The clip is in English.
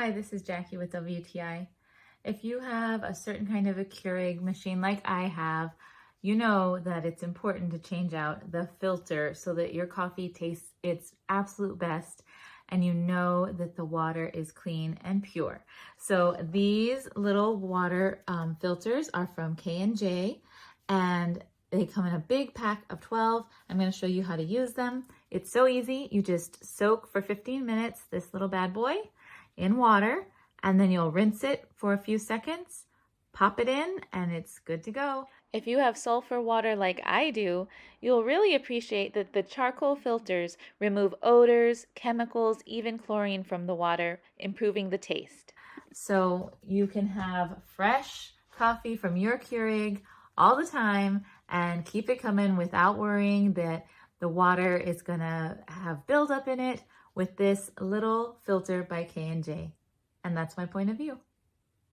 Hi, this is Jackie with WTI. If you have a certain kind of a Keurig machine like I have, you know that it's important to change out the filter so that your coffee tastes its absolute best and you know that the water is clean and pure. So these little water filters are from K&J and they come in a big pack of 12. I'm going to show you how to use them. It's so easy. You just soak for 15 minutes this little bad boy in water, and then you'll rinse it for a few seconds, pop it in, and it's good to go. If you have sulfur water like I do, you'll really appreciate that the charcoal filters remove odors, chemicals, even chlorine from the water, improving the taste. So you can have fresh coffee from your Keurig all the time and keep it coming without worrying that the water is gonna have buildup in it with this little filter by K&J. And that's my point of view.